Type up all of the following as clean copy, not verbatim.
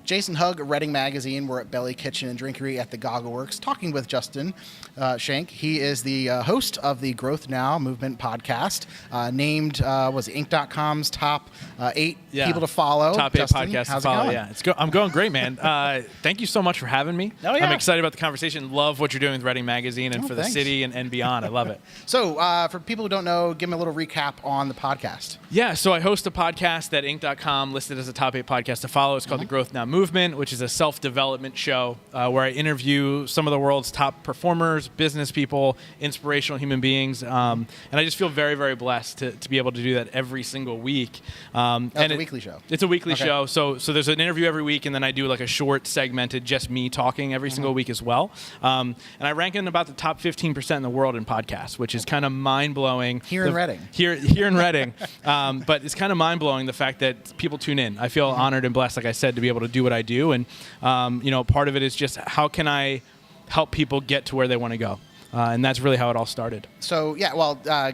Jason Hugg, Reading Magazine. We're at Belly Kitchen and Drinkery at the Goggle Works, talking with Justin Schenck. He is the host of the Growth Now Movement podcast, named was Inc.com's top 8 people to follow. Top 8 podcasts to follow. Yeah, I'm going great, man. Thank you so much for having me. Oh, yeah. I'm excited about the conversation. Love what you're doing with Reading Magazine and for the city and beyond. I love it. So, for people who don't know, give me a little recap on the podcast. Yeah, so I host a podcast that Inc.com listed as a top 8 podcast to follow. It's called the Growth Now Movement, which is a self-development show where I interview some of the world's top performers, business people, inspirational human beings, and I just feel very, very blessed to be able to do that every single week. And it's a weekly show. It's a weekly show. So there's an interview every week, and then I do like a short segmented, just me talking every single week as well. And I rank in about the top 15% in the world in podcasts, which is kind of mind-blowing. Here in Reading. Here in Reading. But it's kind of mind-blowing the fact that people tune in. I feel honored and blessed, like I said, to be able to do what I do. And, part of it is just how can I help people get to where they want to go? And that's really how it all started. So,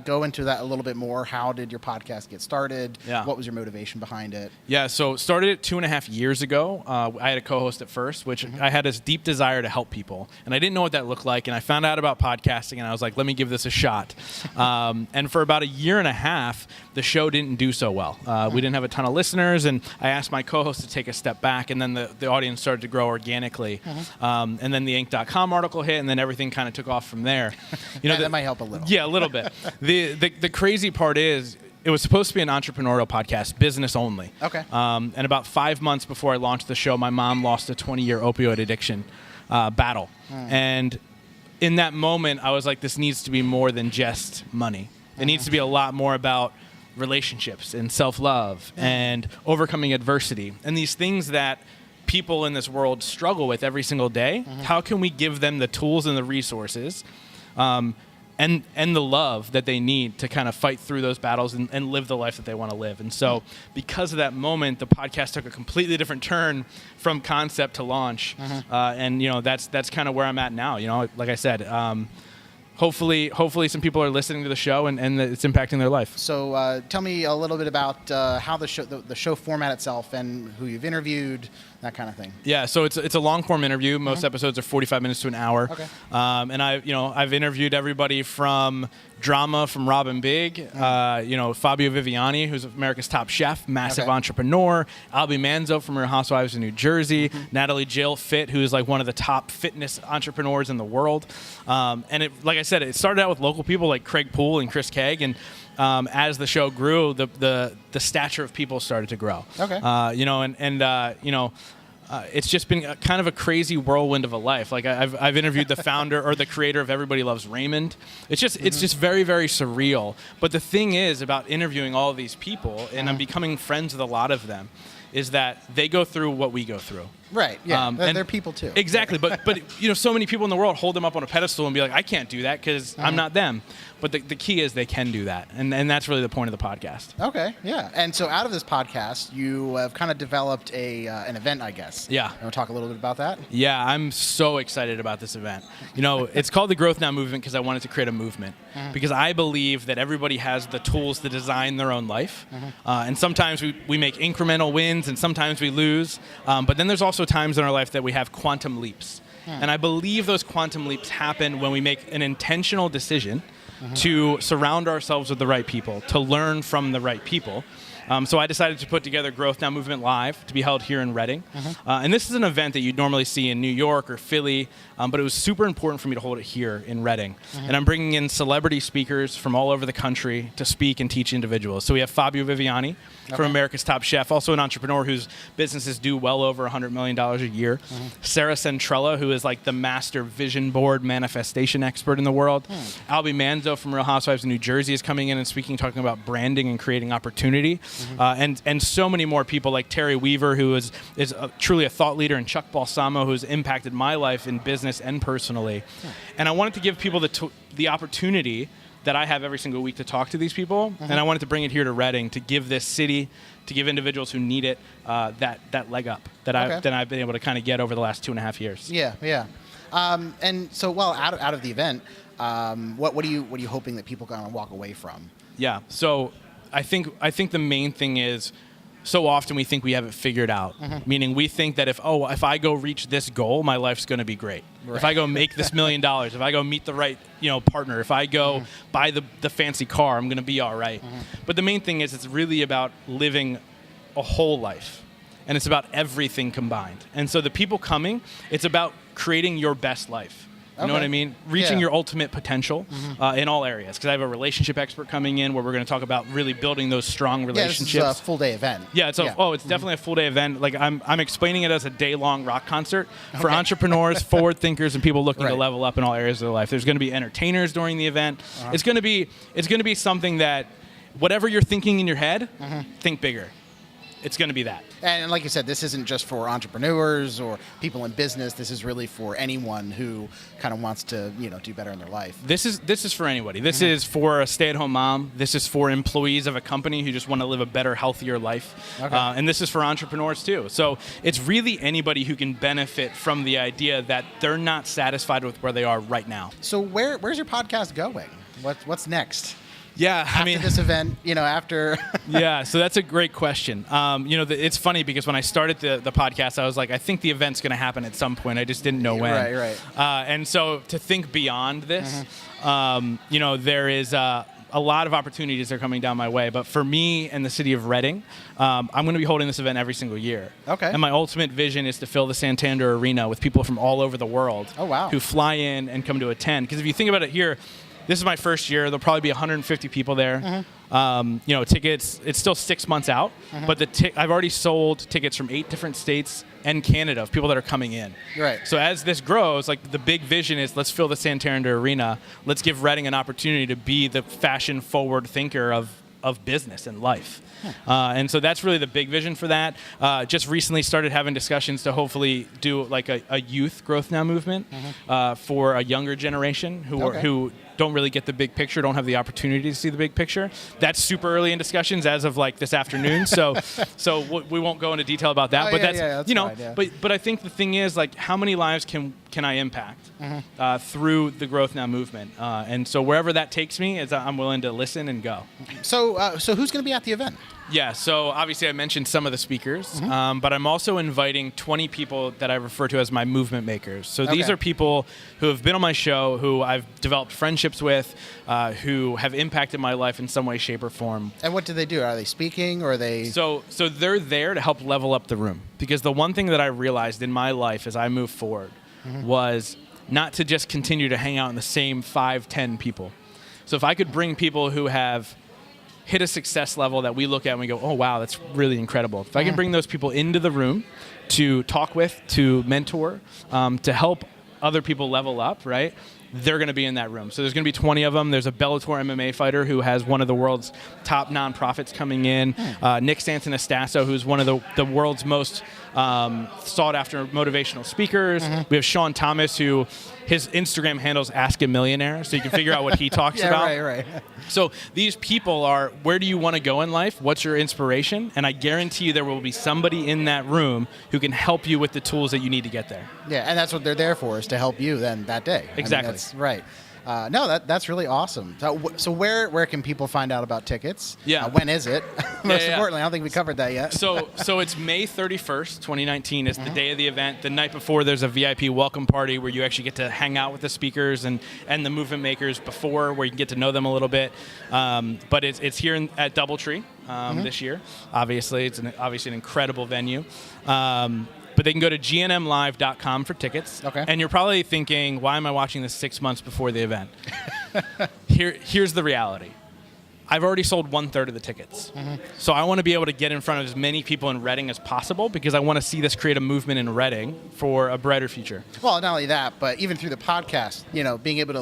go into that a little bit more. How did your podcast get started? Yeah. What was your motivation behind it? Yeah, so started it 2.5 years ago. I had a co-host at first, which I had this deep desire to help people. And I didn't know what that looked like. And I found out about podcasting, and I was like, let me give this a shot. And for about 1.5 years, the show didn't do so well. We didn't have a ton of listeners, and I asked my co-host to take a step back, and then the audience started to grow organically. And then the Inc.com article hit, and then everything kind of took off from there. That might help a little. Yeah, a little bit. The crazy part is it was supposed to be an entrepreneurial podcast, business only. Okay. And about 5 months before I launched the show, my mom lost a 20-year opioid addiction battle. And in that moment, I was like, this needs to be more than just money. It needs to be a lot more about relationships and self-love and overcoming adversity and these things that people in this world struggle with every single day. How can we give them the tools and the resources and the love that they need to kind of fight through those battles and live the life that they want to live? And so because of that moment, the podcast took a completely different turn from concept to launch. And that's kind of where I'm at now. Like I said, hopefully some people are listening to the show and it's impacting their life. So tell me a little bit about how the show format itself and who you've interviewed, that kind of thing. Yeah, so it's a long form interview. Most episodes are 45 minutes to an hour. Okay. And I've interviewed everybody from drama from Robin Big, Fabio Viviani, who's America's top chef, massive entrepreneur, Albie Manzo from Real Housewives of New Jersey, Natalie Jill Fit, who is like one of the top fitness entrepreneurs in the world. And like I said, it started out with local people like Craig Poole and Chris Kegg, and as the show grew, the stature of people started to grow. Okay. It's just been kind of a crazy whirlwind of a life. Like I've interviewed the founder or the creator of Everybody Loves Raymond. It's just very, very surreal. But the thing is about interviewing all of these people, and I'm becoming friends with a lot of them, is that they go through what we go through. Right. Yeah. And they're people too. Exactly. But so many people in the world hold them up on a pedestal and be like, I can't do that because I'm not them. But the key is they can do that, and that's really the point of the podcast. Okay. Yeah. And so out of this podcast, you have kind of developed an event, I guess. Yeah. You want to talk a little bit about that? Yeah, I'm so excited about this event. It's called the Growth Now Movement because I wanted to create a movement. Because I believe that everybody has the tools to design their own life. And sometimes we make incremental wins, and sometimes we lose. But then there's also times in our life that we have quantum leaps. And I believe those quantum leaps happen when we make an intentional decision to surround ourselves with the right people, to learn from the right people. So I decided to put together Growth Now Movement Live to be held here in Reading. And this is an event that you'd normally see in New York or Philly, but it was super important for me to hold it here in Reading. And I'm bringing in celebrity speakers from all over the country to speak and teach individuals. So we have Fabio Viviani from America's Top Chef, also an entrepreneur whose businesses do well over $100 million a year. Sarah Centrella, who is like the master vision board manifestation expert in the world. Albie Manzo from Real Housewives of New Jersey is coming in and speaking, talking about branding and creating opportunity. And so many more people like Terry Weaver, who is truly a thought leader, and Chuck Balsamo, who's impacted my life in business and personally. And I wanted to give people the opportunity that I have every single week to talk to these people, and I wanted to bring it here to Reading to give this city, to give individuals who need it that leg up that I've been able to kind of get over the last 2.5 years. Yeah. And so, out of the event, what are you hoping that people kind of walk away from? Yeah. So I think the main thing is so often we think we have it figured out, meaning we think that if I go reach this goal, my life's going to be great. Right. If I go make this $1 million, if I go meet the right partner, if I go buy the fancy car, I'm going to be all right. But the main thing is it's really about living a whole life, and it's about everything combined. And so the people coming, it's about creating your best life. You know what I mean? Reaching your ultimate potential in all areas. Because I have a relationship expert coming in where we're going to talk about really building those strong relationships. Yeah, this is a full-day event. Yeah, it's definitely a full-day event. Like I'm explaining it as a day-long rock concert for entrepreneurs, forward thinkers, and people looking to level up in all areas of their life. There's going to be entertainers during the event. It's going to be something that whatever you're thinking in your head, think bigger. It's going to be that. And like you said, this isn't just for entrepreneurs or people in business. This is really for anyone who kind of wants to, do better in their life. This is for anybody. This is for a stay-at-home mom. This is for employees of a company who just want to live a better, healthier life. Okay. And this is for entrepreneurs too. So it's really anybody who can benefit from the idea that they're not satisfied with where they are right now. So where's your podcast going? What's next? Yeah, after this event, after. Yeah, so that's a great question. It's funny because when I started the podcast, I was like, I think the event's going to happen at some point. I just didn't know when. Right. And so to think beyond this, there is a lot of opportunities that are coming down my way. But for me and the city of Reading, I'm going to be holding this event every single year. Okay. And my ultimate vision is to fill the Santander Arena with people from all over the world. Oh, wow. Who fly in and come to attend. Because if you think about it here, this is my first year. There'll probably be 150 people there. Tickets, it's still 6 months out, but I've already sold tickets from 8 different states and Canada of people that are coming in. Right. So as this grows, like the big vision is let's fill the Santander Arena. Let's give Reading an opportunity to be the fashion-forward thinker of business and life. And so that's really the big vision for that. Just recently started having discussions to hopefully do like a youth growth now movement for a younger generation who don't really get the big picture, don't have the opportunity to see the big picture. That's super early in discussions as of like this afternoon. So we won't go into detail about that. But I think the thing is like how many lives can I impact through the Growth Now movement? And so wherever that takes me, I'm willing to listen and go. So who's going to be at the event? Yeah, so obviously I mentioned some of the speakers, but I'm also inviting 20 people that I refer to as my movement makers. So these are people who have been on my show, who I've developed friendships with, who have impacted my life in some way, shape, or form. And what do they do? Are they speaking, or are they... So they're there to help level up the room. Because the one thing that I realized in my life as I moved forward was not to just continue to hang out in the same 5-10 people. So if I could bring people who have hit a success level that we look at and we go, oh, wow, that's really incredible. If I can bring those people into the room to talk with, to mentor, to help other people level up, right, they're going to be in that room. So there's going to be 20 of them. There's a Bellator MMA fighter who has one of the world's top nonprofits coming in. Nick Santanastasso, who's one of the world's most sought-after motivational speakers. We have Sean Thomas, who his Instagram handle's Ask a Millionaire, so you can figure out what he talks about. Right. So these people are, where do you want to go in life? What's your inspiration? And I guarantee you there will be somebody in that room who can help you with the tools that you need to get there. Yeah, and that's what they're there for, is to help you then that day. Exactly. That's right. That's really awesome. So where can people find out about tickets? Yeah. When is it? Most importantly, I don't think we covered that yet. So it's May 31st, 2019 is the day of the event. The night before, there's a VIP welcome party where you actually get to hang out with the speakers and the movement makers before, where you can get to know them a little bit. But it's here at Doubletree this year. Obviously, it's obviously an incredible venue. But they can go to gnmlive.com for tickets. Okay. And you're probably thinking, why am I watching this 6 months before the event? Here's the reality. I've already sold 1/3 of the tickets. So I want to be able to get in front of as many people in Reading as possible, because I want to see this create a movement in Reading for a brighter future. Well, not only that, but even through the podcast, being able to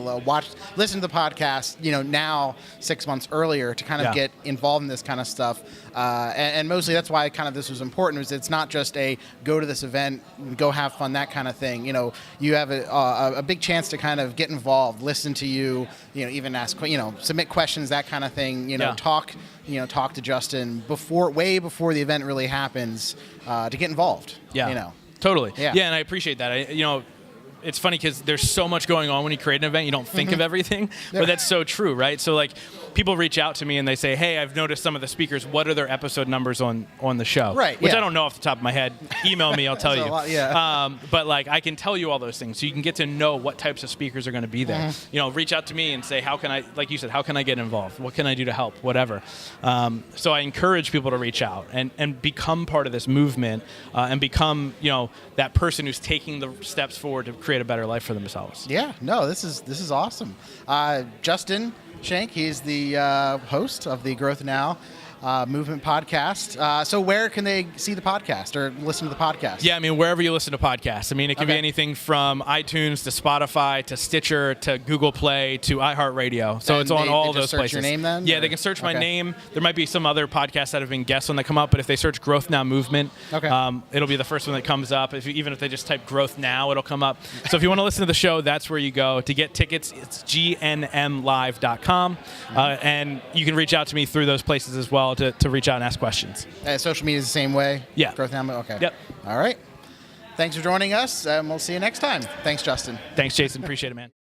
listen to the podcast, now 6 months earlier to kind of get involved in this kind of stuff. And mostly that's why kind of this was important, is it's not just a go to this event, go have fun, that kind of thing. You have a big chance to kind of get involved, listen to you, even ask, submit questions, that kind of thing. Talk to Justin way before the event really happens, to get involved. Totally. Yeah. And I appreciate that. it's funny because there's so much going on when you create an event, you don't think of everything, but that's so true, right? So like people reach out to me and they say, hey, I've noticed some of the speakers, what are their episode numbers on the show? Right. Which I don't know off the top of my head. Email me, I'll tell you. Lot, but like I can tell you all those things, so you can get to know what types of speakers are going to be there. You know, reach out to me and say, how can I, like you said, how can I get involved? What can I do to help? Whatever. So I encourage people to reach out and become part of this movement and become, you know, that person who's taking the steps forward to create a better life for themselves. Yeah, no, this is awesome. Justin Schenck, he's the host of the Growth Now Movement podcast. So where can they see the podcast or listen to the podcast? Yeah, I mean, wherever you listen to podcasts. I mean, it can be anything from iTunes to Spotify to Stitcher to Google Play to iHeartRadio. So it's on all those places. Your name then? Yeah, they can search my name. There might be some other podcasts that have been guests when they come up, but if they search Growth Now Movement, it'll be the first one that comes up. Even if they just type Growth Now, it'll come up. So if you want to listen to the show, that's where you go. To get tickets, it's gnmlive.com. And you can reach out to me through those places as well to reach out and ask questions. Social media is the same way? Yeah. Growth Now? Okay. Yep. All right. Thanks for joining us, and we'll see you next time. Thanks, Justin. Thanks, Jason. Appreciate it, man.